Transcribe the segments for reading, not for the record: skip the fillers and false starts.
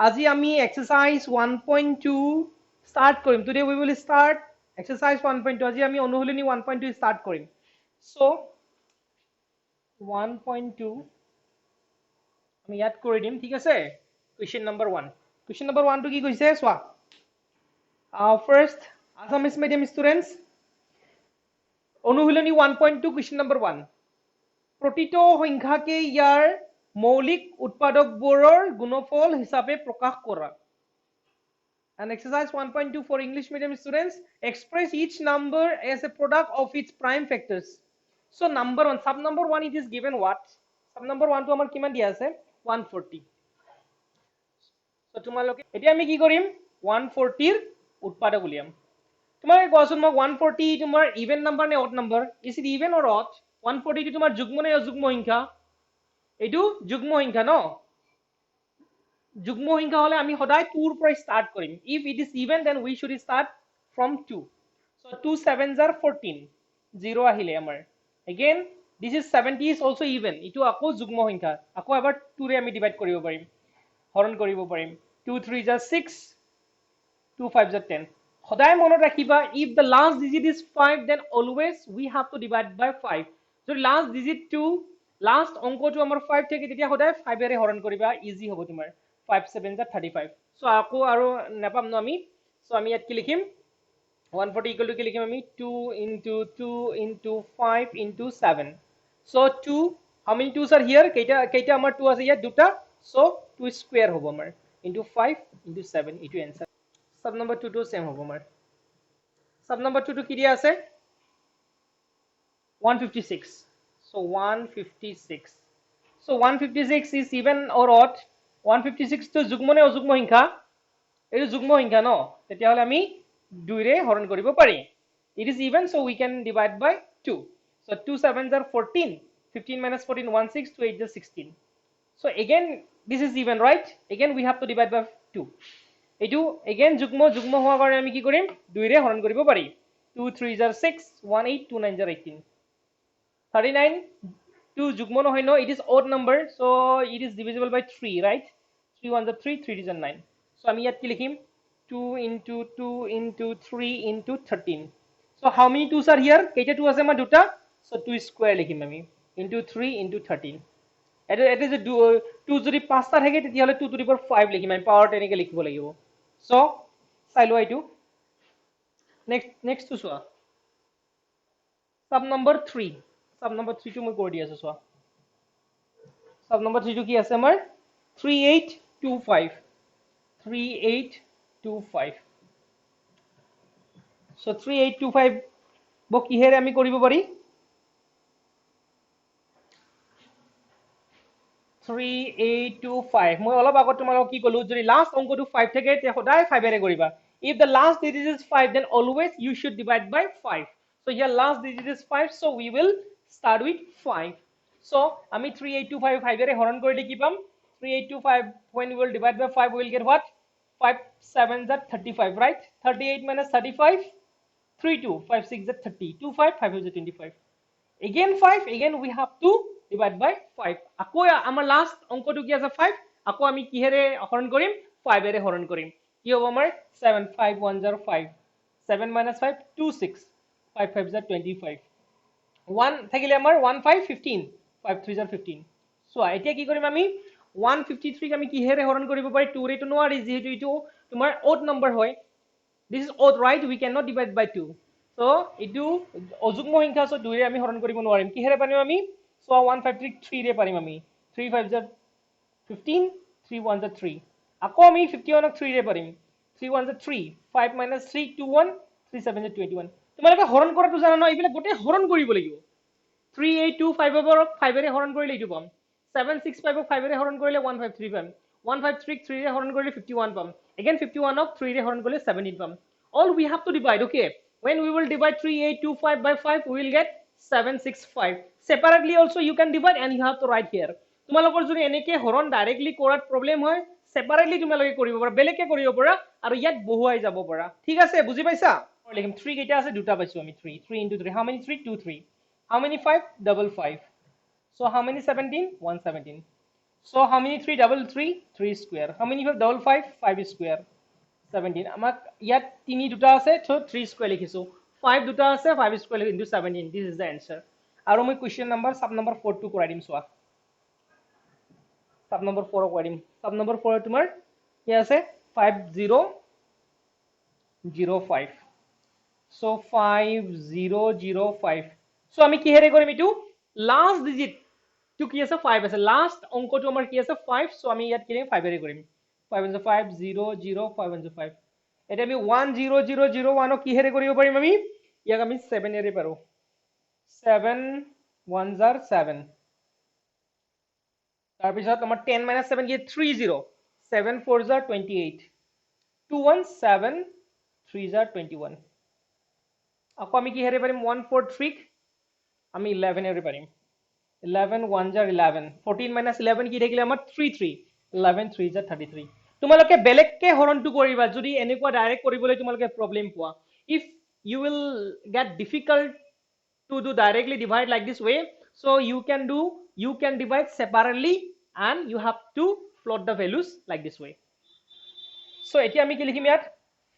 আজি আমি exercise 1.2 start কৰিম today we will start exercise 1.2 আজি আমি অনুশীলনী 1.2 start কৰিম so 1.2 আমি ইয়াত কৰি দিম ঠিক আছে question number 1 টো কি কৈছে চোৱা first Assamese medium students অনুশীলনী 1.2 question number 1 প্ৰতিটো সংখ্যাকে ইয়াৰ মৌলিক উৎপাদকবোৰৰ গুণফল হিচাপে প্ৰকাশ কৰা And exercise 1.2 for English medium students, express each number as a product of its prime factors. So number 1, sub number 1 it is given what? Sub number 1 to amar kiman dia ase 140. So tomaloke etia ami ki korim 140 er utpadak uliam. Tomare koasun mok 140 tomar even number ne odd number? Is it even or odd? 140 to tomar jugmo ne ajugmo সংখ্যা? Etu jugmo সংখ্যা no? যুগ্ম সংখ্যা হলে আমি সদায় 2 ৰ পৰা start কৰিম if it is even then we should start from 2 so 2 7s are 14 0 আহিলে আমাৰ again this is 70 is also even ইটো আকৌ যুগ্ম সংখ্যা আকৌ এবাৰ 2 ৰে আমি ডিভাইড কৰিব পাৰিম হৰণ কৰিব পাৰিম 2 3s are 6 2 5s are 10 সদায় মনত ৰাখিবা if the last digit is 5 then always we have to divide by 5 যদি last digit 2 last অংকটো আমাৰ 5 থাকে তেতিয়া সদায় 5 এৰে হৰণ কৰিবা ইজি হ'ব তোমাৰ 5 7 are 35 so আকৌ আৰু নাপাম ন আমি so আমি ইয়াত কি লিখিম 140 equal to কি লিখিম আমি 2 into 2 into 5 into 7 so 2 how many 2s are here কেইটা আমাৰ 2 আছে ইয়াত দুটা so 2 square হ'ব আমাৰ into 5 into 7 ইটো answer sub number 2 to same হ'ব আমাৰ sub number 2 to কি দিয়া আছে 156 so 156 so 156 is even or odd 156 to যুগ্ম নে অযুগ্ম সংখ্যা এটো যুগ্ম সংখ্যা ন তেতিয়া হলে আমি 2 ৰে হৰণ কৰিব পাৰি it is even so we can divide by 2 so 2 7s are 14 15 minus 14 1 6 2 8 is 16 so again this is even right again we have to divide by 2 এটো again যুগ্ম হোৱাৰ কাৰণে আমি কি কৰিম 2 ৰে হৰণ কৰিব পাৰি 2 3s are 6 1 8 2 9s are 18 39 2 jugmo no hoy no it is odd number so it is divisible by 3 right 3 1s are 3 3 2s are 9 so ami yat ki likhim 2 into 2 into 3 into 13 so how many 2s are here keita 2 ase ma duta so 2 square likhim ami into 3 into 13 it is a 2 jodi 5 ta thake tetia hole 2 to the power 5 likhim ami power 10 ke likhibo lagibo so sai lo aitu next to soa sub number 3 sub number 3 to মই কৰি দি আছো সোয়া sub number 3 to কি আছে আমাৰ 3825 so 3825 ব কিহেৰে আমি কৰিব পাৰি 3825 মই অলপ আগত তোমালোক কি কলো যদি লাস্ট অংকটো 5 থাকে তে সদায় 5 এৰে কৰিবা if the last digit is 5 then always you should divide by 5 so here last digit is 5 so we will start with 5 so ami 3825 5 ere horon korile ki pam 3825 when we will divide by 5 we will get what 5 7s are 35 right 38 minus 35 3 2 5 6 are 30 2 5 5 is 25 again 5 again we have to divide by 5 ako amar last onko to ki ase 5 ako ami kihere horon korim 5 ere horon korim ki hobo amar 7 5 1s are 5 7 minus 5 2 6 5 5s are 25 1 থাকিলে আমাৰ 1 5 15 5 3s are 15 so এতিয়া কি কৰিম আমি 153 ক আমি কিহেৰে হৰণ কৰিব পাৰি 2 ৰে তো নোৱাৰি যেহেতু ইটো তোমাৰ odd number হয় this is odd right we cannot divide by 2 so ইটো অযুগ্ম সংখ্যা so 2 ৰে আমি হৰণ কৰিব নোৱাৰিম কিহেৰে পাৰিম আমি so 153 3 ৰে পাৰিম আমি 3 5s are 15 3 1s are 3 আকৌ আমি 51 ক 3 ৰে পাৰিম 3 1s are 3 5 minus 3 2 1 3 7s are 21 তোমালোকে হৰণ কৰাটো জানা ন এইবিলাক গোটে হৰণ কৰিব লাগিব 3825 ৰ 5 এৰে হৰণ কৰিলে ইটো পাম 765 ক 5 এৰে হৰণ কৰিলে 153 পাম 153 3 ৰে হৰণ কৰিলে 51 পাম again 51 ক 3 ৰে হৰণ কৰিলে 17 পাম all we have to divide okay when we will divide 3825 by 5 we will get 765 separately also you can divide and you have to write here তোমালোকৰ যদি এনেকে হৰণ ডাইৰেক্টলি কৰাত প্ৰবলেম হয় separately তোমালোকে কৰিব পাৰা বেলেগকে কৰিব পাৰা আৰু ইয়াত বহুৱাই যাব পাৰা ঠিক আছে বুজি পাইছা লিখিম 3 কেইটা আছে দুটা পাইছো আমি 3 into 3 how many 3 2 3 how many 5 double 5 so how many 17 117 So how many 3 double 3? 3 square. How many 5 double 5? 5 square. 17. আমাক ইয়াত 3 দুটা আছে so 3 square লিখিছো. 5 দুটা আছে 5 square into 17. This is the answer. আৰু মই question number sub number 4 to কৰাই দিম চোৱা. Sub number 4 কৰাই দিম. Sub number 4 তোমাৰ কি আছে 5005. So 5005. So আমি কিহেৰে কৰিম এটো last digit to কি আছে 5 আছে last অংকটো আমাৰ কি আছে 5 so আমি ইয়াত কি 5 এৰে কৰিম 505 এটা আমি 10001 কি হেৰে কৰিব পাৰিম আমি ইয়াক আমি 7 এৰে পাৰো 7 1s are 7 তাৰ পিছত আমাৰ 10 - 7 কি 30 7 4s are 28 2 1 7 3s are 21 আকৌ আমি কি হেৰে পাৰিম 143 আমি 11 এৰে পাৰিম 11 1s are 11 14 - 11 কি থাকিলে আমাৰ 33 11 3s are 33 তোমালোকে বেলেগকে হৰণটো কৰিবা যদি এনেকুৱা ডাইৰেক্ট কৰিবলৈ তোমালোকে প্ৰবলেম পোৱা if you will get difficult to do directly divide like this way so you can divide separately and you have to plot the values like this way so এতিয়া আমি কি লিখিম ইয়াত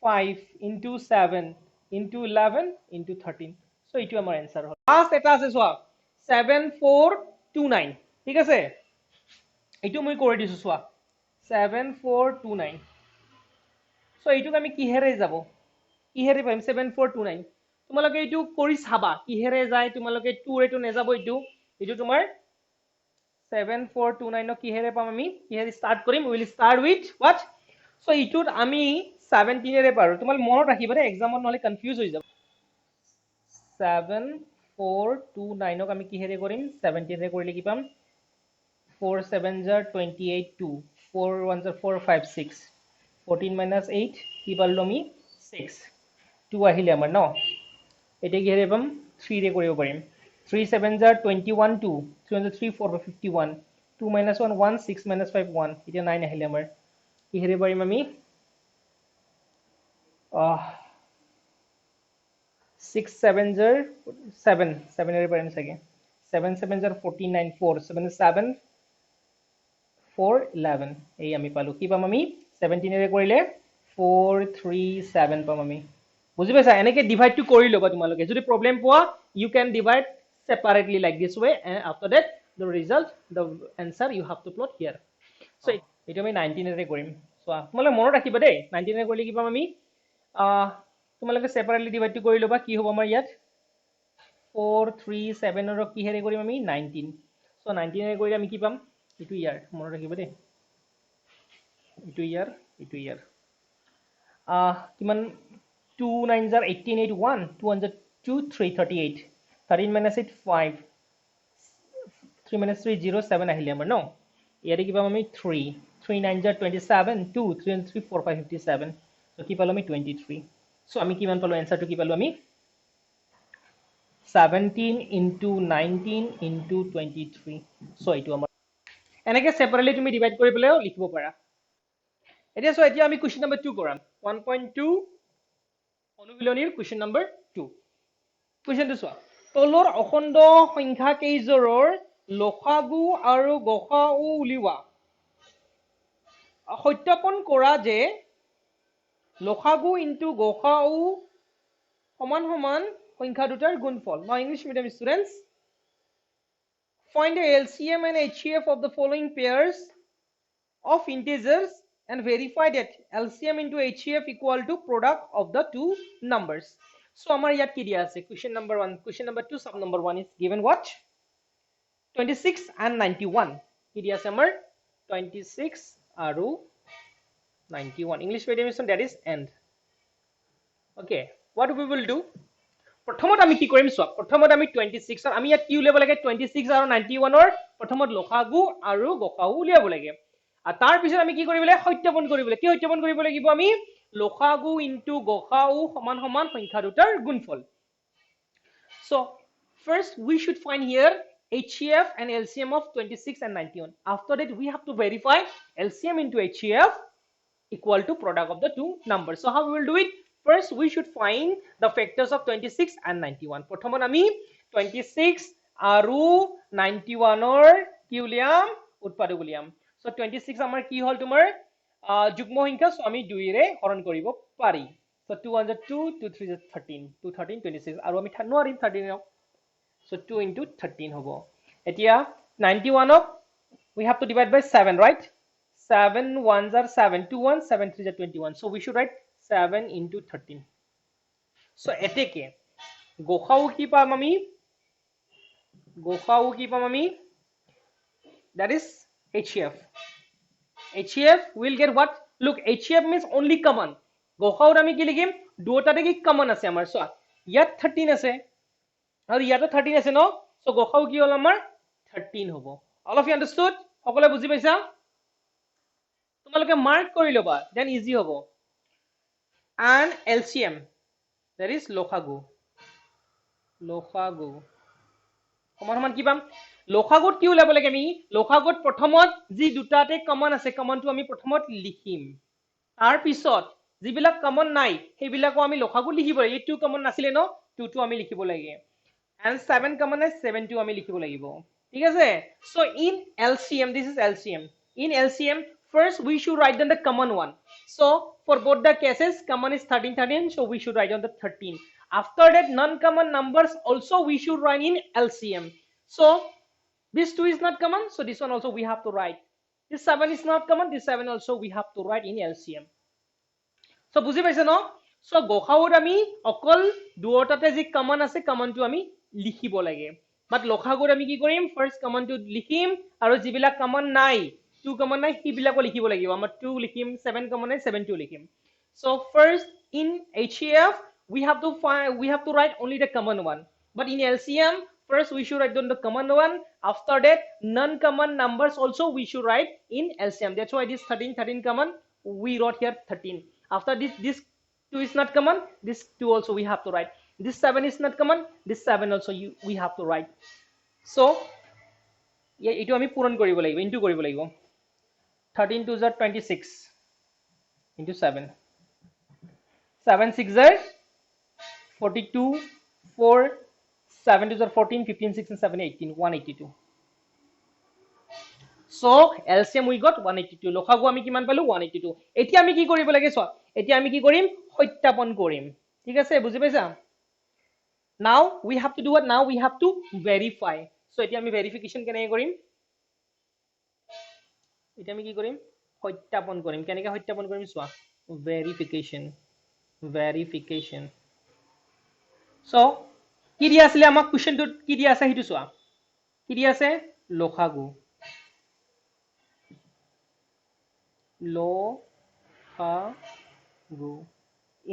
5 into 7 into 11 into 13 so এইটো আমাৰ answer হ'ল last এটা আছে চোৱা 7429 ঠিক আছে এইটো মই কৰি দিছো চোৱা 7429 so এইটোক আমি কিহেৰে যাব কিহেৰে পাইম 7429 তোমালোকে এইটো কৰি চাবা কিহেৰে যায় তোমালোকে 2 ৰেটো নেযাব এইটো তোমাৰ 7429 ন কিহেৰে পাম আমি কিহেৰে স্টাৰ্ট কৰিম we will start with what so এইটোত আমি 17 এৰে পাৰো তোমাল মনত ৰাখিবা ৰে এক্সামত নহলে কনফিউজ হৈ যাব 7429 ক আমি কিহেৰে কৰিম 17 ৰে কৰিলে কি পাম 4 7s are 28 2 4 1s are 4 5 6 14 - 8 কি পালো আমি 6 2 আহিলে আমাৰ ন এটা কি হেৰে পাম 3 ৰে কৰিব পাৰিম 3 7s are 21 2 3 3 4 51 2 - 1 1 6 - 5 1 এটা 9 আহিলে আমাৰ কি হেৰে পাৰিম আমি 6 7s are 7 7 এৰে পাৰিম চাগে 7 7s are 49 4 7 7 4 11 এই আমি পালো কি পাম আমি 17 এৰে কৰিলে 4 3 7 পাম আমি বুজি পাইছা এনেকে ডিভাইড টু কৰি লবা তোমালোকে যদি প্ৰবলেম পোৱা you can divide separately like this way and after that the result the answer you have to plot here so এটা আমি 19 এৰে কৰিম চোৱা তোমালোকে মনত ৰাখিবা দেই 19 এৰে কৰিলে কি পাম আমি তোমালোকে সেপাৰেটলি ডিভাইড টু কৰি লবা কি হ'ব আমাৰ ইয়াত 4 3 7 ৰ কি হেৰে কৰিম আমি 19 সো 19 এৰে কৰিলে আমি কি পাম ইটু ইয়াৰ মনত ৰাখিবা দেই ইটু ইয়াৰ কিমান 2 9s are 18 8 1 2 1s are 2 3 38 13 - 8 5 3 - 3 0 7 আহিলে আমাৰ ন ইয়াৰে কি পাম আমি 3 3 9s are 27 2 3 3 4 5 57 so কি পালো আমি 23 so আমি কিমান পালো आंसरটো কি পালো আমি 17 into 19 into 23 so এইটো আমাৰ এনেকে সেপাৰেটলি তুমি ডিভাইড কৰি পেলাও লিখিব পাৰা এতিয়া সো এতিয়া আমি কোৱেশ্চন নম্বৰ 2 কৰাম 1.2 অনুশীলনীৰ কোৱেশ্চন নম্বৰ 2 কোৱেশ্চনটো চোৱা তলৰ অখণ্ড সংখ্যা কেইজোৰৰ লসাগু আৰু গসাউ উলিওৱা সত্যাপন কৰা যে লসাগু ইনটু গসাউ সমান সমান সংখ্যা দুটাৰ গুণফল now english medium students find the LCM and HCF of the following pairs of integers and verify that LCM into HCF equal to product of the two numbers so amar yat ki dia ase question number 1 question number 2 sub number 1 is given what 26 and 91 ki dia ase amar 26 aru 91 english medium is that is end okay what we will do প্ৰথমত আমি কি কৰিম চোৱা প্ৰথমত আমি 26 আমি ইয়াত কি উলিয়াব লাগে 26 আৰু 91 ৰ প্ৰথমত লসাগু আৰু গসাউ উলিয়াব লাগে আৰু তাৰ পিছত আমি কি কৰিব লাগে সত্যাপন কৰিব লাগে কি সত্যাপন কৰিব লাগিব আমি লসাগু ইনটু গসাউ সমান সমান সংখ্যা দুটাৰ গুণফল so first we should find here HCF and LCM of 26 and 91 after that we have to verify LCM into HCF equal to product of the two numbers so how we will do it first we should find the factors of 26 and 91 প্ৰথমত আমি 26 আৰু 91 ৰ কি উলিয়াম উৎপাদক উলিয়াম So 26 আমাৰ কি হল তোমাৰ যুগ্ম সংখ্যা so আমি 2 ৰে হৰণ কৰিব পাৰি so 2 1 2 2 3 13 2 13 26 আৰু আমি নোৱাৰিম 13 so 2 into 13 হ'ব এতিয়া 91 ক we have to divide by 7 right 7 ones are 7 2 1 7 3 are 21 so we should write 7 into 13 so eteke gokhau ki pam ami that is HCF HCF will get what look HCF means only common gokhau ami ki likhim duotate ki common ase amar so yat 13 ase aru yato 13 ase no so gokhau ki hol amar 13 hobo all of you understood সকলে বুজি পাইছা তোমালোকে mark কৰি লবা then easy hobo and LCM that is লসাগু সমান কি পাম লসাগুত কি উলাব লাগে আমি লসাগুত প্ৰথমত যি দুটাতে কমন আছে কমনটো আমি প্ৰথমত লিখিম তাৰ পিছত যিবিলাক কমন নাই সেইবিলাকো আমি লসাগু লিখিব লাগিব 2 কমন নাছিলে ন 2 টো আমি লিখিব লাগে and 7 কমন আছে 7 টো আমি লিখিব লাগিব ঠিক আছে so in LCM this is LCM in LCM first we should write down the common one so for both the cases common is 13 so we should write down the 13 after that non-common numbers also we should write in LCM so this 2 is not common so this one also we have to write this 7 is not common this 7 also we have to write in LCM so বুজি পাইছে ন so গোখাউত আমি অকল দুটাতে যি common আছে কমনটো আমি লিখিব লাগে বাট লসাগুত আমি কি কৰিম ফাৰ্স্ট কমনটো লিখিম আৰু যিবিলাক কমন নাই 2 কমন নাই হিবিলাকো লিখিব লাগিব আমাৰ 2 লিখিম 7 কমন নাই 7 টো লিখিম so first in HCF we have to write only the common one but in LCM first we should write down the common one after that non-common numbers also we should write in LCM that's why this 13 common we wrote here 13 after this 2 is not common this 2 also we have to write this 7 is not common this 7 also we have to write so yeah etu ami puron koribo lagibo into koribo lagibo 13 2 are 26 into 7 7 6 are 42 4 7 2 are 14 15 6 and 7 18 182 so LCM we got 182 লসাগু আমি কিমান পালো 182 এতিয়া আমি কি কৰিব লাগে so এতিয়া আমি কি কৰিম সত্যাপন কৰিম ঠিক আছে বুজি পাইছা now we have to do what now we have to verify so এতিয়া আমি verification কেনেকৈ কৰিম এতিয়া আমি কি কৰিম সত্যাপন কৰিম কেনেকৈ সত্যাপন কৰিম সোৱা verification so কি দিয়া আছিল আমাক কোৱেশ্চনটো কি দিয়া আছে হিটো সোৱা কি দিয়া আছে লসাগু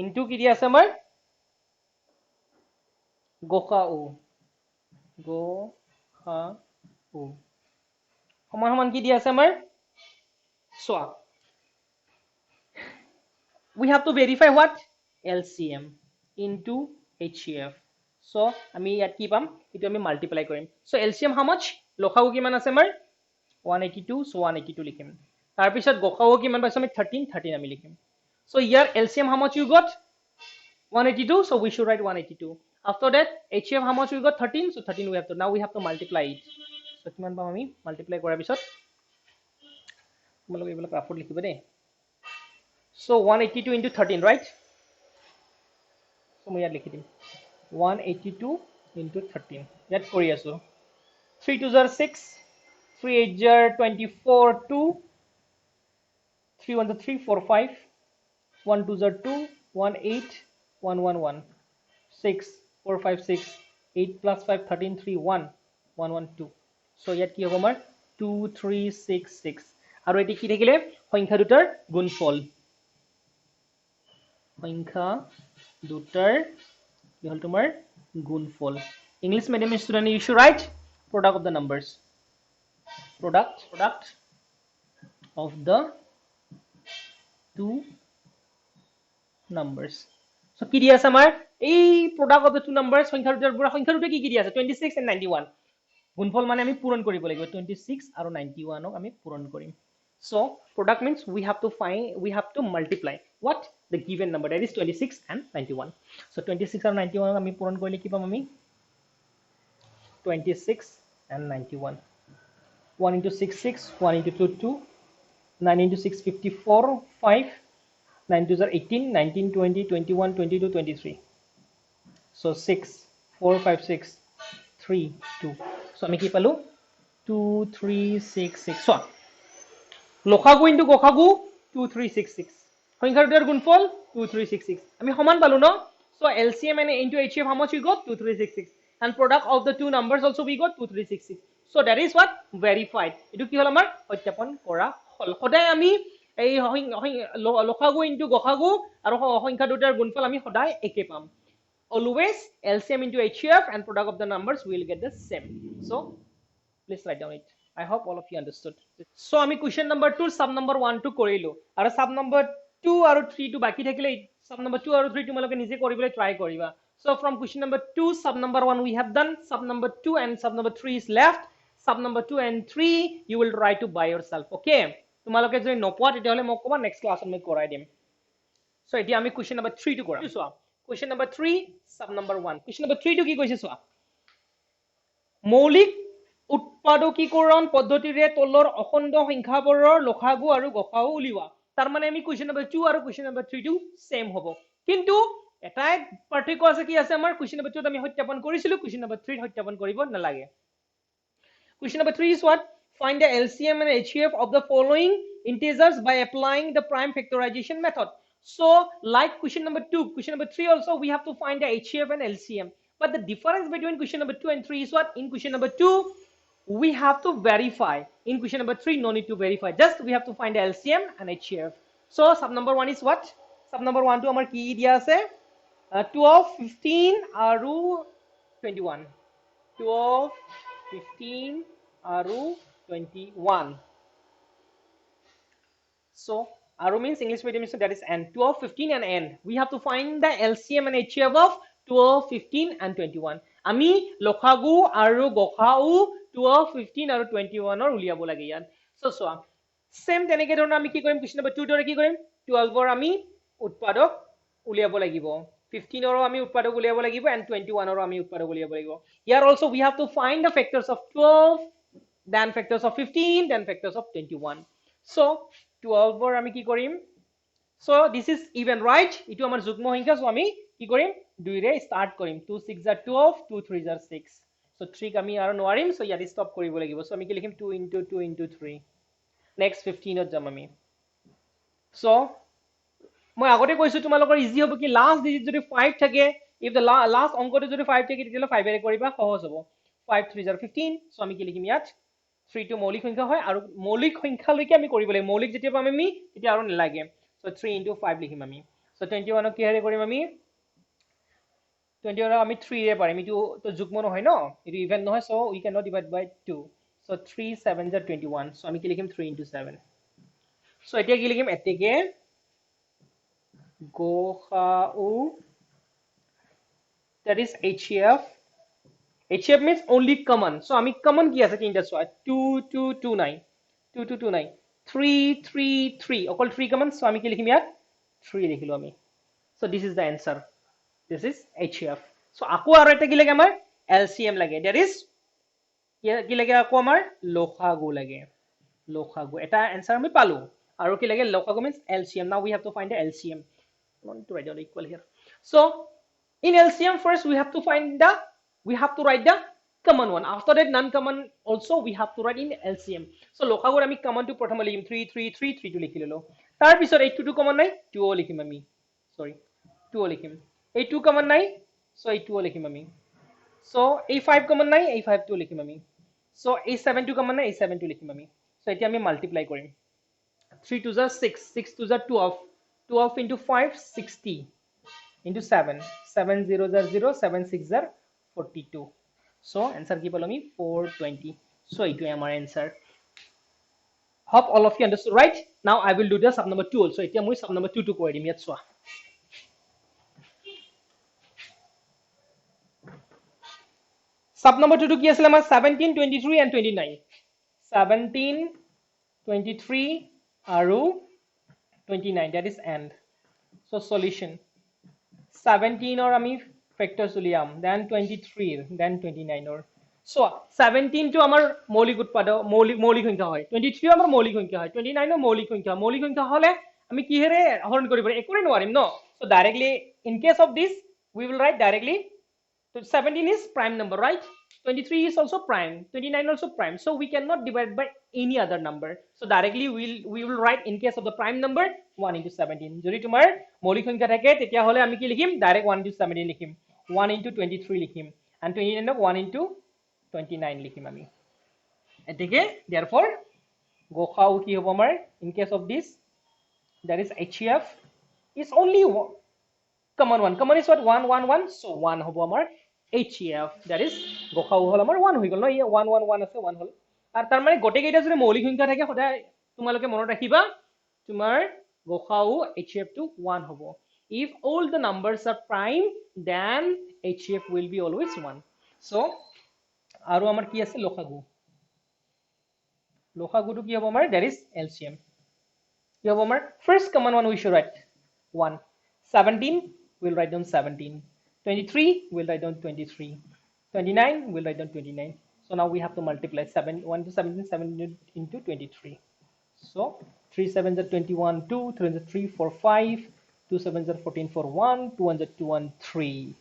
into কি দিয়া আছে আমাৰ গোখাউ সমান কি দিয়া আছে আমাৰ সোৱা we have to verify what LCM into HCF so আমি ইয়াত কি পাম এটো আমি মাল্টিপ্লাই কৰিম so LCM how much লসাগু কিমান আছে আমাৰ 182 so 182 লিখিম তাৰ পিছত গোখাউ কিমান পাইছো আমি 13 আমি লিখিম so here LCM how much you got 182 so we should write 182 after that HCF how much we got 13 so 13 we have to now we have to multiply it so কিমান পাম আমি মাল্টিপ্লাই কৰাৰ পিছত তোমালোকে এইবিলাক গ্ৰাফত লিখিবা দে so 182 into 13 right so মই ইয়াত লিখি দিম 182 into 13 ইয়াত কৰি আছো 3 2s are 6 3 8s are 24 2 3 1s are 3 4 5 1 2s are 2 1 8 1 1 1 6 4 5 6 8 plus 5 13 3 1 1 1 2 so yet ki hobo amar 2 3 6 6 aru eti ki thakile সংখ্যা দুটাৰ গুণফল সংখ্যা দুটাৰ কি হল তোমাৰ গুণফল english medium student you should write product of the numbers product of the two numbers so কি দিয়া আছে আমাৰ এই product of the two numbers সংখ্যা দুটা কি দিয়া আছে 26 and 91 গুণফল মানে আমি পূৰণ কৰিব লাগিব 26 আৰু 91 ক আমি পূৰণ কৰিম so product means we have to multiply what the given number that is 26 and 91 so 26 আৰু 91 ক আমি পূৰণ কৰিলে কি পাম আমি 26 and 91 1 into 6 6 1 into 2 2 9 into 6 54 5 9 to 18 19 20 21 22 23 so 6 4 5 6 3 2 so আমি কি পালো 2 3 6 6 so লসাগু ইনটু গসাগু 2366 সংখ্যাৰ দুটাৰ গুণফল 2366 আমি সমান পালো ন so LCM and into HCF how much we got 2366 and product of the two numbers also we got 2366 so that is what verified এটো কি হল আমাৰ সত্যাপন কৰা হল সদায় আমি এই লসাগু ইনটু গসাগু আৰু সংখ্যা দুটাৰ গুণফল আমি সদায় একে পাম always LCM into HCF and product of the numbers we will get the same so please write down it I hope all of you understood so আমি question number 2 sub number 1 to কৰিলো আৰু sub number 2 আৰু 3 to বাকি থাকিলে sub number 2 আৰু 3 তোমালোকে নিজে কৰিবলৈ try কৰিবা so from question number 2 sub number 1 we have done sub number 2 and sub number 3 is left sub number 2 and 3 you will try to by yourself okay তোমালোকে যদি নপোৱা তেতিয়াহলে মোক কবা next class মই কৰাই দিম so এতিয়া আমি question number 3 to কৰা চোৱা question number 3 sub number 1 question number 3 to কি কৈছে চোৱা মৌলিক উৎপাদকীকৰণ পদ্ধতিৰে তলৰ অখণ্ড সংখ্যাবোৰৰ লসাগু আৰু গসাগু উলিওৱা তাৰ মানে আমি question number 2 আৰু question number 3 টো সেম হ'ব কিন্তু এটাই পাৰ্থক্য আছে কি আছে আমাৰ question number 2 ত আমি সত্যাপন কৰিছিলো question number 3 ত সত্যাপন কৰিব নালাগে question number 3 is what find the LCM and HCF of the following integers by applying the prime factorization method so like question number 2 question number 3 also we have to find the HCF and LCM but the difference between question number 2 and 3 is what in question number 2 we have to verify in question number 3 no need to verify just we have to find the LCM and HCF so sub number 1 is what sub number 1 to amar ki dia ase 12 15 aru 21 12 15 aru 21 so aru means English medium so that is n 12 15 and n we have to find the LCM and HCF of 12 15 and 21 আমি লসাগু আৰু গসাগু 12 15 আৰু 21 ৰ উলিয়াব লাগে ইয়াত so সোৱা same তেনেকে ধৰণৰ আমি কি কৰিম question number 2 দৰে কি কৰিম 12 ৰ আমি উৎপাদক উলিয়াব লাগিব 15 ৰ আমি উৎপাদক উলিয়াব লাগিব and 21 ৰ আমি উৎপাদক উলিয়াব লাগিব here also we have to find the factors of 12 then factors of 15 then factors of 21 so 12 ৰ আমি কি কৰিম so this is even right ইটো আমাৰ যুগ্ম সংখ্যা so আমি কি কৰিম 2 ৰে স্টাৰ্ট কৰিম 2 6 are 12 2 3 are 6 so 3 আমি আৰু নোৱাৰিম so ইয়াত ষ্টপ কৰিব লাগিব so আমি কি লিখিম 2 into 2 into 3 next 15 ত যাম আমি so মই আগতে কৈছো তোমালোকৰ ইজি হ'ব কি লাষ্ট ডিজিট যদি 5 থাকে if the last অংকটো যদি 5 থাকে তেতিয়ালে 5 এৰে কৰিবা সহজ হ'ব 5 3 are 15 so আমি কি লিখিম ইয়াত 3 টো মৌলিক সংখ্যা হয় আৰু মৌলিক সংখ্যা লৈকে আমি কৰিব লাগিব মৌলিক যেতিয়া পাম আমি তেতিয়া আৰু নালাগে so 3 into 5 লিখিম আমি so 21 ক কি হেৰে কৰিম আমি 21 আমি 3 ৰে পাৰিম ইটো তো যুগ্ম নহয় ন ইটো ইভেন নহয় so we cannot divide by 2 so 3 7 are 21 so আমি কি লিখিম 3 into 7 so এতিয়া কি লিখিম এতেকে গসাউ that is HCF HCF means only common so আমি common কি আছে তিনটা সোয়া 2 2 2 9 2 2 2 9 3 3 3 অকল 3 common so আমি কি লিখিম ইয়াত 3 লিখিলো আমি so this is the answer this is HCF so আকৌ আৰু এটা কি লাগে আমাৰ LCM লাগে that is কি লাগে আকৌ আমাৰ লসাগু লাগে লসাগু এটা answer আমি পালো আৰু কি লাগে লসাগু means LCM now we have to find the LCM I want to write down equal here so in LCM first we have to write the common one after that non common also we have to write in LCM so লসাগুৰ আমি common to প্ৰথমে লিখিম 3 3 3 3 to লিখি ললো তাৰ পিছত এই 2 common নাই 2 ও লিখিম আমি sorry 2 ও লিখিম এই 2 common নাই so এই 2 ও লিখিম আমি so এই 5 common নাই এই 5 টো লিখিম আমি so এই 7 টো common নাই এই 7 টো লিখিম আমি so এতিয়া আমি মাল্টিপ্লাই কৰিম 3 2 are 6 6 2 are 12 12 into 5 60 into 7 7 0 are 0 7 6 are 42 so answer কি পালো আমি 420 so এইটো আমাৰ answer hope all of you understood right now I will do the sub number 2 also এতিয়া মই sub number 2 to কৰি দিম ইয়াত চোৱা sub number 2 to কি আছিল আমাৰ 17 23 and 29 17 23 আৰু 29 that is end so solution 17 or আমি factors উলিয়াম then 23 then 29 or So 17 to আমার মৌলিক উৎপাদক মৌলিক সংখ্যা হয় 23 আমার মৌলিক সংখ্যা হয় 29 মৌলিক সংখ্যা হলে আমি কিহেৰে হৰণ কৰিব একোৰে নোৱাৰিম ন so directly in case of this we will write directly so 17 is prime number right 23 is also prime 29 also prime so we cannot divide by any other number so directly we will write in case of the prime number 1 into 17 যদি তোমাৰ মৌলিক সংখ্যা থাকে তেতিয়া হলে আমি কি লিখিম ডাইৰেক্ট 1 into 17 লিখিম 1 into 23 লিখিম and 29 1 into 29 লিখিম আমি এটিকে therefore গসাউ কি হ'ব আমাৰ in case of this that is HCF is only one. Common is what 1 1 1 so 1 হ'ব আমাৰ HCF that is গসাউ হল আমাৰ 1 হৈ গল ন 1 1 1 আছে 1 হল আৰু তাৰ মানে গটে কেইটা যদি মৌলিক সংখ্যা থাকে সদায় তোমালোকে মনত ৰাখিবা তোমাৰ গসাউ HCF টো 1 হ'ব if all the numbers are prime then HCF will be always 1 so আৰু আমাৰ কি আছে লসাগুটো কি হ'ব আমাৰ that is LCM কি হ'ব আমাৰ first common one we should write 1 17 we'll write down 17 23 we'll write down 23 29 we'll write down 29 so now we have to multiply 1 to 17 7 into 23 so 3 7s are 21 2 3 is 3 4 5 2 7s are 14 4 1 2 1s are 2 1 3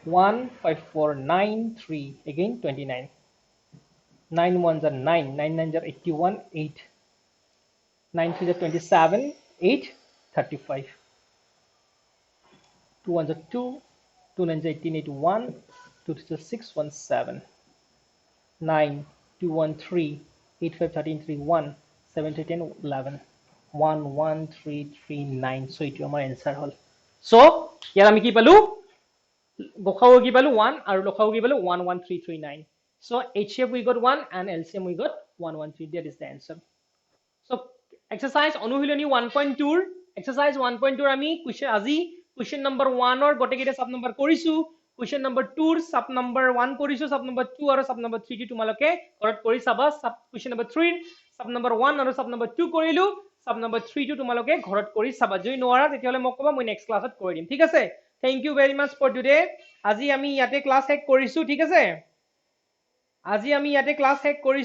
1 5 4 9 3 again 29 9 1s are 9 9 9s are 81 8 9 3s are 27 8 35 2 1s are 2 2 9s are 18 81 2 3s are 6 1 7 9 2 1 3 8 5 13 3 1 7 3 10 11 1 1 3 3 9 so itu amar answer hol so ইয়াৰ আমি কি পালো গসাউ কি পালো 1 আৰু লসাউ কি পালো 1 1 3 3 9 so HCF we got 1 and LCM we got 1 1 3 that is the answer so exercise অনুশীলনী 1.2 exercise 1.2 আমি question number 1 or গটে কেইটা সাব নম্বৰ কৰিছো question number 2 ৰ সাব নম্বৰ 1 কৰিছো সাব নম্বৰ 2 আৰু সাব নম্বৰ 3 টি তোমালোকে ঘৰত কৰি চাবা question number 3 সাব নম্বৰ 1 আৰু সাব নম্বৰ 2 কৰিলো সাব নম্বৰ 3 টো তোমালোকে ঘৰত কৰি চাবা যদি নোৱাৰা তেতিয়ালে মোক কবা মই নেক্সট ক্লাছত কৰি দিম ঠিক আছে Thank you very much for today. আজি আমি ইয়াতে ক্লাস শেষ কৰিছো ঠিক আছে আজি আমি ইয়াতে ক্লাস শেষ কৰিছো